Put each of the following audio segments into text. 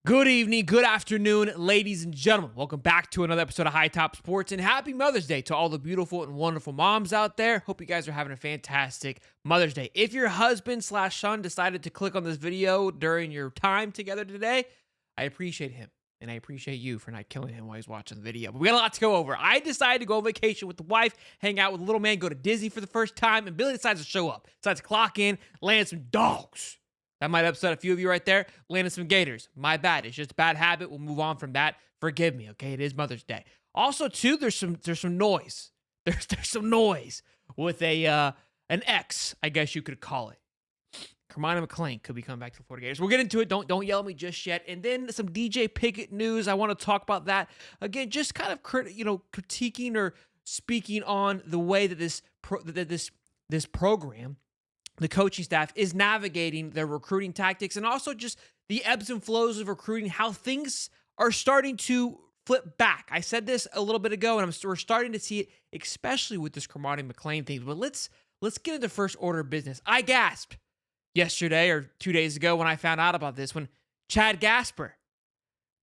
Good evening, good afternoon, ladies and gentlemen. Welcome back to another episode of Hightop Sports, and happy Mother's Day to all the beautiful and wonderful moms out there. Hope you guys are having a fantastic Mother's Day. If your husband/son decided to click on this video during your time together today, I appreciate him, and I appreciate you for not killing him while he's watching the video. But we got a lot to go over. I decided to go on vacation with the wife, hang out with the little man, go to Disney for the first time, and Billy decides to show up. Decides to clock in, land some dogs. That might upset a few of you right there. Landing some Gators. My bad. It's just a bad habit. We'll move on from that. Forgive me, okay? It is Mother's Day. Also, too, there's some noise. There's some noise with an X, I guess you could call it. Cormani McClain could be coming back to the Florida Gators. We'll get into it. Don't yell at me just yet. And then some DJ Picket news. I want to talk about that. Again, just kind of critiquing or speaking on the way that this program, the coaching staff, is navigating their recruiting tactics, and also just the ebbs and flows of recruiting, how things are starting to flip back. I said this a little bit ago, and we're starting to see it, especially with this Cormani McClain thing. But let's get into first order of business. I gasped yesterday or 2 days ago when I found out about this, when Chad Gasper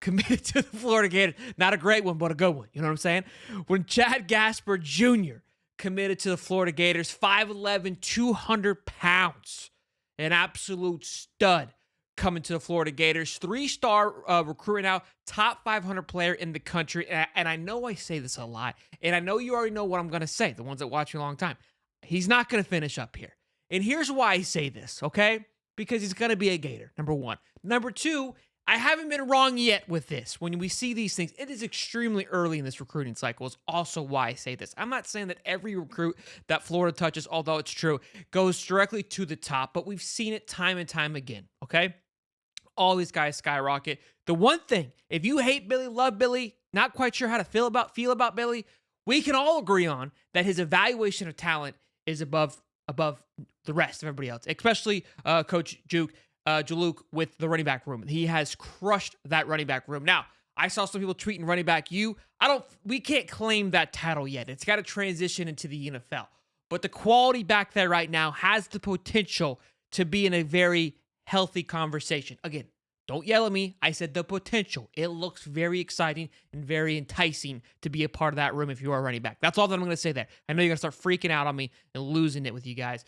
committed to the Florida Gators. Not a great one, but a good one. You know what I'm saying? When Chad Gasper Jr. committed to the Florida Gators, 5'11", 200 pounds, an absolute stud coming to the Florida Gators. 3-star recruit now, top 500 player in the country. And I know I say this a lot, and I know you already know what I'm going to say, the ones that watch me a long time. He's not going to finish up here. And here's why I say this, okay? Because he's going to be a Gator, number one. Number two, I haven't been wrong yet with this. When we see these things, it is extremely early in this recruiting cycle. Is also why I say this. I'm not saying that every recruit that Florida touches, although it's true, goes directly to the top, but we've seen it time and time again, okay? All these guys skyrocket. The one thing, if you hate Billy, love Billy, not quite sure how to feel about Billy, we can all agree on that his evaluation of talent is above the rest of everybody else, especially Coach Jaluk with the running back room. He has crushed that running back room. Now, I saw some people tweeting running back we can't claim that title yet. It's got to transition into the NFL. But the quality back there right now has the potential to be in a very healthy conversation. Again, don't yell at me. I said the potential. It looks very exciting and very enticing to be a part of that room if you are a running back. That's all that I'm going to say there. I know you're going to start freaking out on me and losing it with you guys.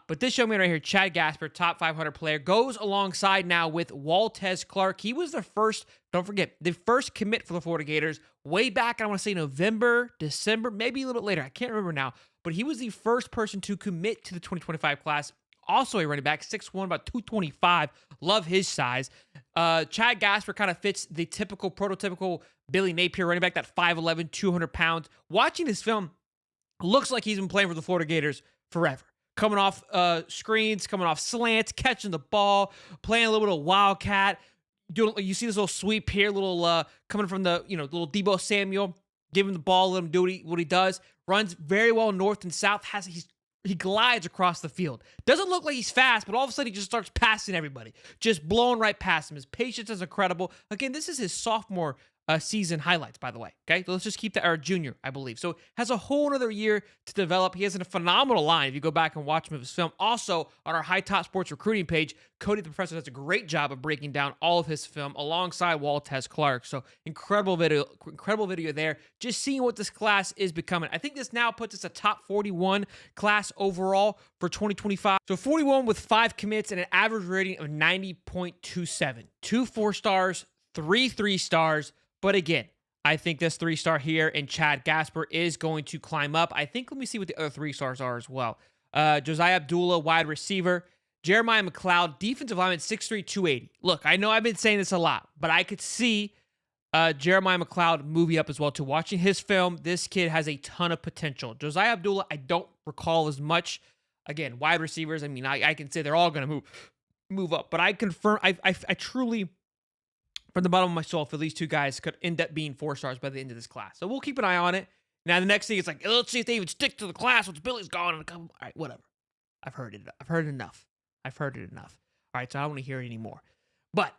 But this young man right here, Chad Gasper, top 500 player, goes alongside now with Waltez Clark. He was the first, don't forget, the first commit for the Florida Gators way back, I want to say November, December, maybe a little bit later. I can't remember now. But he was the first person to commit to the 2025 class. Also a running back, 6'1", about 225. Love his size. Chad Gasper kind of fits the typical, prototypical Billy Napier running back, that 5'11", 200 pounds. Watching this film, looks like he's been playing for the Florida Gators forever. Coming off screens, coming off slants, catching the ball, playing a little bit of wildcat. You see this little sweep here, little coming from the little Debo Samuel, giving the ball, let him do what he does. Runs very well north and south. He glides across the field. Doesn't look like he's fast, but all of a sudden he just starts passing everybody, just blowing right past him. His patience is incredible. Again, this is his sophomore season highlights, by the way. Okay, so let's just keep that, or junior, I believe. So has a whole other year to develop. He has a phenomenal line if you go back and watch him of his film. Also, on our Hightop Sports recruiting page, Cody the Professor does a great job of breaking down all of his film alongside Waltez Clark. So incredible video there. Just seeing what this class is becoming. I think this now puts us a top 41 class overall for 2025. So 41 with 5 commits and an average rating of 90.27. 2 4-stars, 3 3-stars. But again, I think this 3-star here and Chad Gasper is going to climb up. I think, let me see what the other 3-stars are as well. Josiah Abdullah, wide receiver. Jeremiah McLeod, defensive lineman, 6'3", 280. Look, I know I've been saying this a lot, but I could see Jeremiah McLeod moving up as well too. Watching his film, this kid has a ton of potential. Josiah Abdullah, I don't recall as much. Again, wide receivers, I mean, I can say they're all going to move up, but I confirm, I truly, from the bottom of my soul, for these two guys could end up being 4-stars by the end of this class. So we'll keep an eye on it. Now, the next thing is like, let's see if they even stick to the class once Billy's gone. All right, whatever. I've heard it enough. All right, so I don't want to hear it anymore. But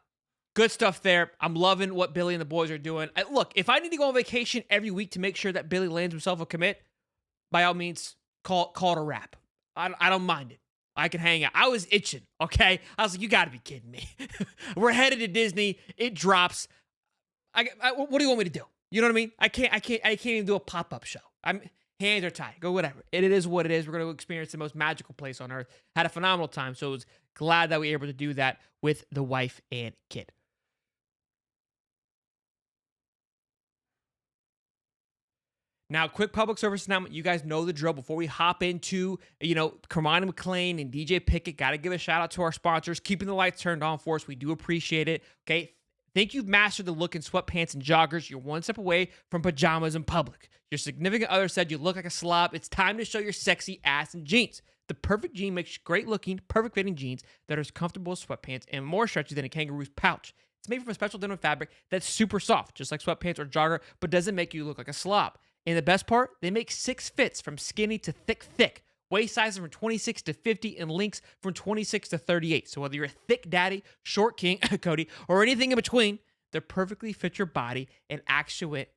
good stuff there. I'm loving what Billy and the boys are doing. Look, if I need to go on vacation every week to make sure that Billy lands himself a commit, by all means, call it a wrap. I don't mind it. I can hang out. I was itching, okay? I was like, you got to be kidding me. We're headed to Disney. It drops. What do you want me to do? You know what I mean? I can't even do a pop-up show. Hands are tied. Go whatever. It is what it is. We're going to experience the most magical place on earth. Had a phenomenal time. So I was glad that we were able to do that with the wife and kid. Now, quick public service announcement. You guys know the drill. Before we hop into, Cormani McClain and DJ Picket, got to give a shout out to our sponsors, keeping the lights turned on for us. We do appreciate it. Okay. Think you've mastered the look in sweatpants and joggers. You're one step away from pajamas in public. Your significant other said you look like a slob. It's time to show your sexy ass in jeans. The perfect jean makes great looking, perfect fitting jeans that are as comfortable as sweatpants and more stretchy than a kangaroo's pouch. It's made from a special denim fabric that's super soft, just like sweatpants or jogger, but doesn't make you look like a slob. And the best part, they make 6 fits from skinny to thick. Waist sizes from 26 to 50 and lengths from 26 to 38. So whether you're a thick daddy, short king, Cody, or anything in between, they perfectly fit your body and accentuate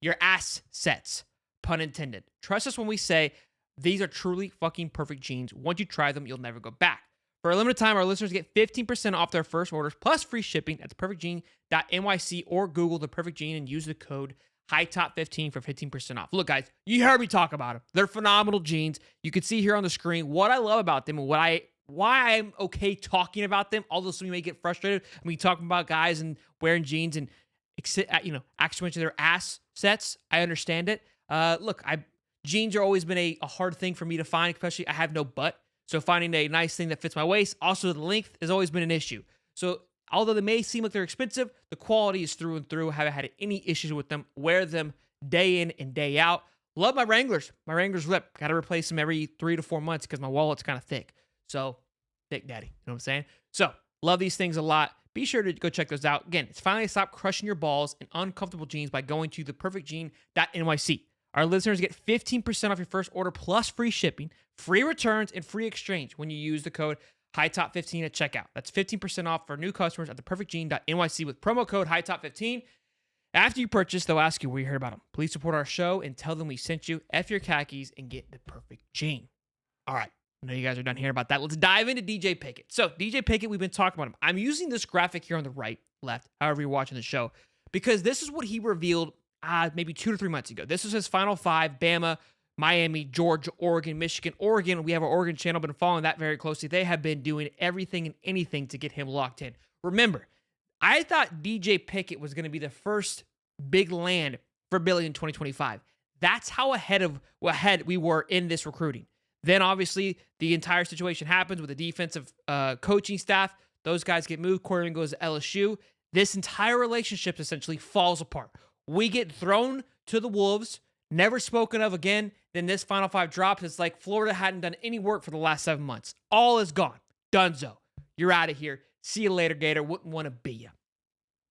your ass sets. Pun intended. Trust us when we say these are truly fucking perfect jeans. Once you try them, you'll never go back. For a limited time, our listeners get 15% off their first orders plus free shipping at theperfectjean.nyc or Google The Perfect Jean and use the code Hightop15 for 15% off. Look, guys, you heard me talk about them. They're phenomenal jeans. You can see here on the screen what I love about them and why I'm okay talking about them. Although some of you may get frustrated when we talk about guys and wearing jeans and accentuating their ass sets. I understand it. Look, jeans are always been a hard thing for me to find, especially I have no butt. So finding a nice thing that fits my waist, also the length has always been an issue. So although they may seem like they're expensive, the quality is through and through. I haven't had any issues with them. Wear them day in and day out. Love my Wranglers. My Wranglers rip. Got to replace them every 3 to 4 months because my wallet's kind of thick. So, thick daddy. You know what I'm saying? So, love these things a lot. Be sure to go check those out. Again, it's finally stop crushing your balls in uncomfortable jeans by going to theperfectjean.nyc. Our listeners get 15% off your first order plus free shipping, free returns, and free exchange when you use the code Hightop15 at checkout. That's 15% off for new customers at theperfectjean.nyc with promo code Hightop15. After you purchase, they'll ask you where you heard about them. Please support our show and tell them we sent you. F your khakis and get the perfect jean. All right. I know you guys are done hearing about that. Let's dive into DJ Picket. So, DJ Picket, we've been talking about him. I'm using this graphic here on the right, left, however you're watching the show, because this is what he revealed maybe 2 to 3 months ago. This is his final 5, Bama, Miami, Georgia, Oregon, Michigan. Oregon, we have our Oregon channel, been following that very closely. They have been doing everything and anything to get him locked in. Remember, I thought DJ Picket was going to be the first big land for Billy in 2025. That's how ahead we were in this recruiting. Then, obviously, the entire situation happens with the defensive coaching staff. Those guys get moved. Corbin goes to LSU. This entire relationship essentially falls apart. We get thrown to the Wolves, never spoken of again. Then this Final 5 drops. It's like Florida hadn't done any work for the last 7 months. All is gone. Dunzo. You're out of here. See you later, Gator. Wouldn't want to be you.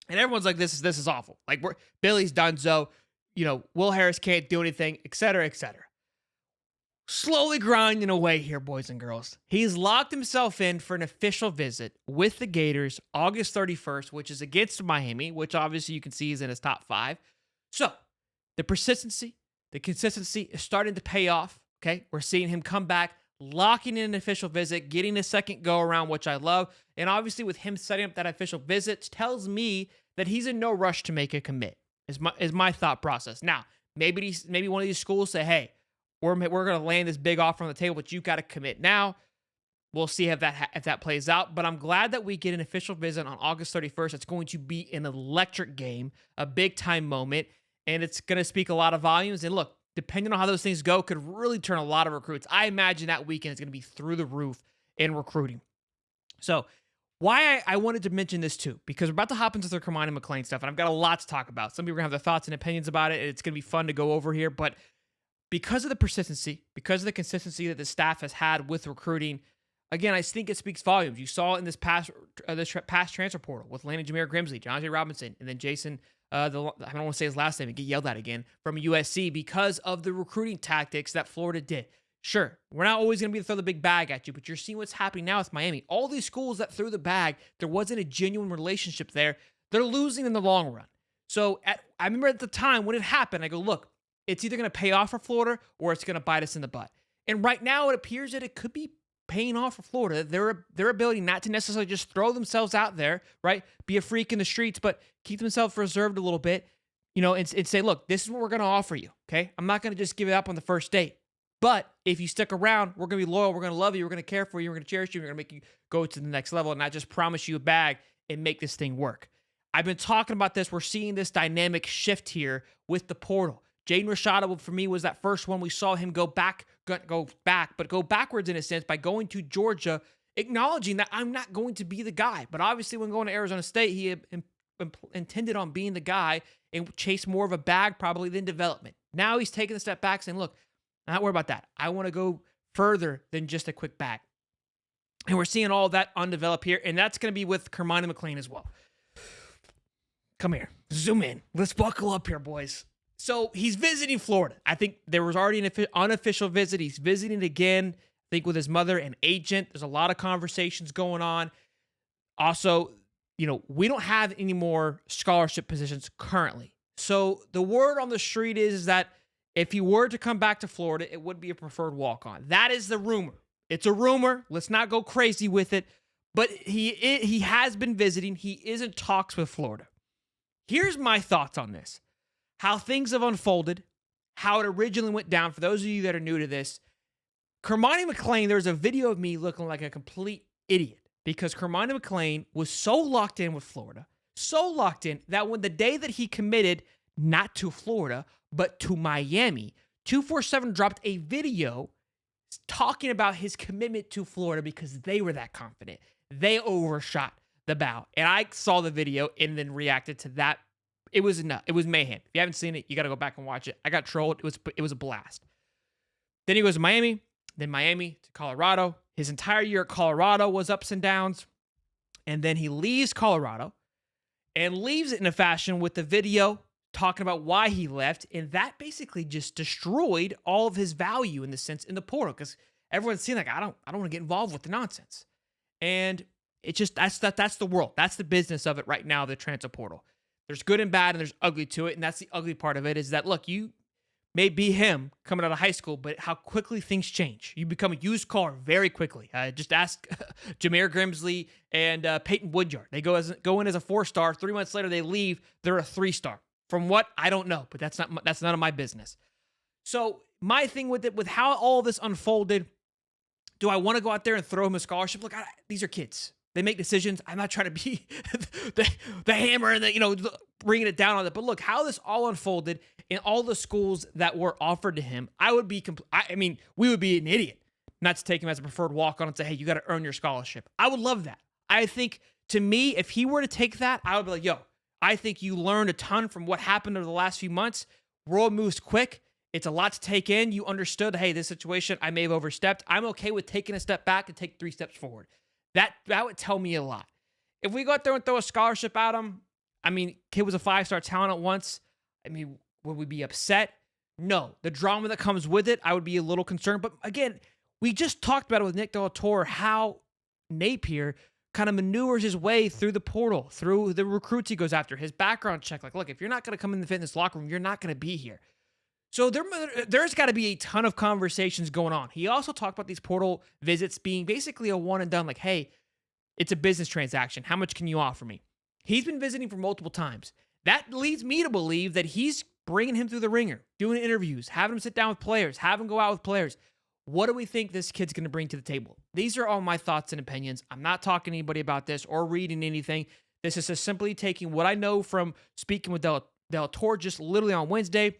And everyone's like, this is awful. Like, Billy's Dunzo. Will Harris can't do anything, et cetera, et cetera. Slowly grinding away here, boys and girls. He's locked himself in for an official visit with the Gators August 31st, which is against Miami, which obviously you can see is in his top 5. So, the persistency, the consistency is starting to pay off, okay? We're seeing him come back, locking in an official visit, getting a second go-around, which I love. And obviously with him setting up that official visit tells me that he's in no rush to make a commit, is my thought process. Now, maybe one of these schools say, hey, we're going to land this big offer on the table, but you got to commit now. We'll see if that plays out. But I'm glad that we get an official visit on August 31st. It's going to be an electric game, a big-time moment, and it's going to speak a lot of volumes. And look, depending on how those things go, could really turn a lot of recruits. I imagine that weekend is going to be through the roof in recruiting. So why I wanted to mention this too, because we're about to hop into the Cormani McClain stuff, and I've got a lot to talk about. Some people are going to have their thoughts and opinions about it, and it's going to be fun to go over here. But because of the persistency, because of the consistency that the staff has had with recruiting, again, I think it speaks volumes. You saw it in this past transfer portal with landing Jameer Grimsley, John J. Robinson, and then Jason, I don't want to say his last name and get yelled at again, from USC because of the recruiting tactics that Florida did. Sure, we're not always going to be to throw the big bag at you, but you're seeing what's happening now with Miami. All these schools that threw the bag, there wasn't a genuine relationship there. They're losing in the long run. So I remember at the time when it happened, I go, look, it's either going to pay off for Florida or it's going to bite us in the butt. And right now it appears that it could be paying off for Florida. Their ability not to necessarily just throw themselves out there, right? Be a freak in the streets, but keep themselves reserved a little bit, and say, look, this is what we're going to offer you, okay? I'm not going to just give it up on the first date. But if you stick around, we're going to be loyal, we're going to love you, we're going to care for you, we're going to cherish you, we're going to make you go to the next level and not just promise you a bag and make this thing work. I've been talking about this. We're seeing this dynamic shift here with the portal. Jaden Rashada, for me, was that first one we saw him go backwards in a sense by going to Georgia, acknowledging that I'm not going to be the guy. But obviously when going to Arizona State, he intended on being the guy and chase more of a bag probably than development. Now he's taking a step back saying, look, I'm not worried about that. I want to go further than just a quick bag. And we're seeing all that undeveloped here, and that's going to be with Cormani McClain as well. Come here. Zoom in. Let's buckle up here, boys. So he's visiting Florida. I think there was already an unofficial visit. He's visiting again, I think with his mother and agent. There's a lot of conversations going on. Also, we don't have any more scholarship positions currently. So the word on the street is that if he were to come back to Florida, it would be a preferred walk-on. That is the rumor. It's a rumor. Let's not go crazy with it. But he has been visiting. He is in talks with Florida. Here's my thoughts on this. How things have unfolded, how it originally went down. For those of you that are new to this, Cormani McClain, there's a video of me looking like a complete idiot because Cormani McClain was so locked in with Florida, so locked in that when the day that he committed, not to Florida, but to Miami, 247 dropped a video talking about his commitment to Florida because they were that confident. They overshot the bow. And I saw the video and then reacted to that. It was enough. It was mayhem. If you haven't seen it, you got to go back and watch it. I got trolled. It was a blast. Then he goes to Miami, then Miami to Colorado. His entire year at Colorado was ups and downs. And then he leaves Colorado and leaves it in a fashion with the video talking about why he left. And that basically just destroyed all of his value in the sense in the portal because everyone's seeing like, I don't want to get involved with the nonsense. And it just, that's the world. That's the business of it right now, the transfer portal. There's good and bad and there's ugly to it. And that's the ugly part of it is that, look, you may be him coming out of high school, but how quickly things change. You become a used car very quickly. Just ask Jameer Grimsley and Peyton Woodyard. They go in as a 4-star. 3 months later, they leave. They're a 3-star. From what? I don't know, but that's none of my business. So my thing with it, with how all this unfolded, do I want to go out there and throw him a scholarship? Look, these are kids. They make decisions. I'm not trying to be the hammer and bringing it down on it. But look, how this all unfolded in all the schools that were offered to him, we would be an idiot not to take him as a preferred walk-on and say, hey, you got to earn your scholarship. I would love that. I think, to me, if he were to take that, I would be like, yo, I think you learned a ton from what happened over the last few months. World moves quick. It's a lot to take in. You understood, hey, this situation, I may have overstepped. I'm okay with taking a step back and take 3 steps forward. That would tell me a lot. If we go out there and throw a scholarship at him, kid was a 5-star talent at once. Would we be upset? No. The drama that comes with it, I would be a little concerned. But again, we just talked about it with Nick Del Toro, how Napier kind of maneuvers his way through the portal, through the recruits he goes after, his background check. Like, look, if you're not going to come in the fitness locker room, you're not going to be here. So there's got to be a ton of conversations going on. He also talked about these portal visits being basically a one and done, like, hey, it's a business transaction. How much can you offer me? He's been visiting for multiple times. That leads me to believe that he's bringing him through the ringer, doing interviews, having him sit down with players, having him go out with players. What do we think this kid's going to bring to the table? These are all my thoughts and opinions. I'm not talking to anybody about this or reading anything. This is just simply taking what I know from speaking with Del Toro just literally on Wednesday,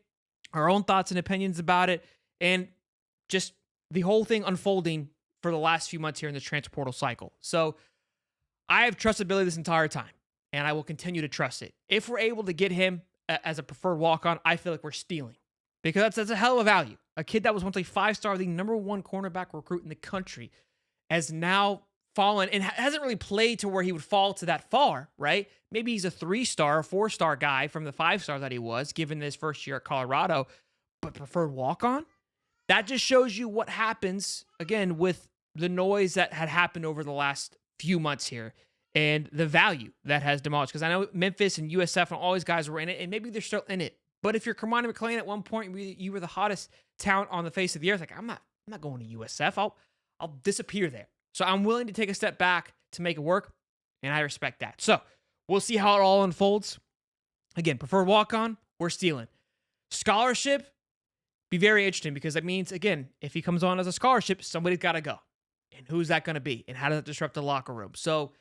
our own thoughts and opinions about it, and just the whole thing unfolding for the last few months here in the transfer portal cycle. So I have trusted Billy this entire time, and I will continue to trust it. If we're able to get him as a preferred walk-on, I feel like we're stealing, because that's a hell of a value. A kid that was once a 5-star, the #1 cornerback recruit in the country, has now fallen and hasn't really played to where he would fall to that far, right? Maybe he's a 3-star, 4-star guy from the 5-star that he was, given his first year at Colorado, but preferred walk-on? That just shows you what happens, again, with the noise that had happened over the last few months here and the value that has demolished. Because I know Memphis and USF and all these guys were in it, and maybe they're still in it. But if you're Cormani McClain at one point, you were the hottest talent on the face of the earth, like, I'm not going to USF. I'll disappear there. So I'm willing to take a step back to make it work, and I respect that. So we'll see how it all unfolds. Again, preferred walk-on, we're stealing. Scholarship, be very interesting because that means, again, if he comes on as a scholarship, somebody's got to go. And who's that going to be? And how does that disrupt the locker room? So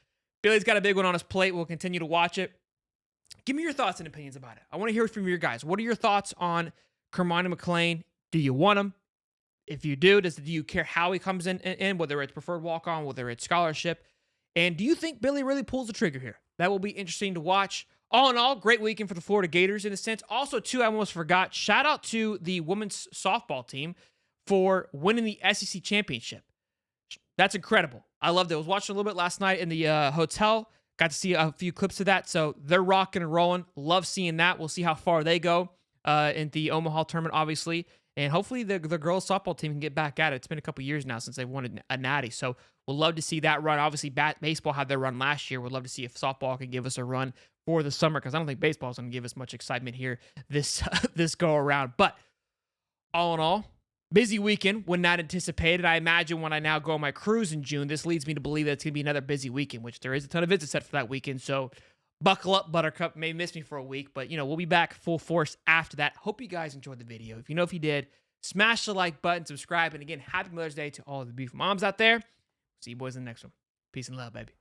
Billy's got a big one on his plate. We'll continue to watch it. Give me your thoughts and opinions about it. I want to hear from your guys. What are your thoughts on Cormani McClain? Do you want him? If you do you care how he comes in, whether it's preferred walk-on, whether it's scholarship? And do you think Billy really pulls the trigger here? That will be interesting to watch. All in all, great weekend for the Florida Gators in a sense. Also, too, I almost forgot, shout out to the women's softball team for winning the SEC championship. That's incredible. I loved it. I was watching a little bit last night in the hotel. Got to see a few clips of that. So they're rocking and rolling. Love seeing that. We'll see how far they go in the Omaha tournament, obviously. And hopefully the girls softball team can get back at it. It's been a couple years now since they've won a natty. So we'll love to see that run. Obviously, baseball had their run last year. We'd love to see if softball can give us a run for the summer because I don't think baseball is going to give us much excitement here this go around. But all in all, busy weekend when not anticipated. I imagine when I now go on my cruise in June, this leads me to believe that it's going to be another busy weekend, which there is a ton of visits set for that weekend. So buckle up, Buttercup. May miss me for a week, but we'll be back full force after that. Hope you guys enjoyed the video. If you did, smash the like button, subscribe, and again, happy Mother's Day to all of the beautiful moms out there. See you boys in the next one. Peace and love, baby.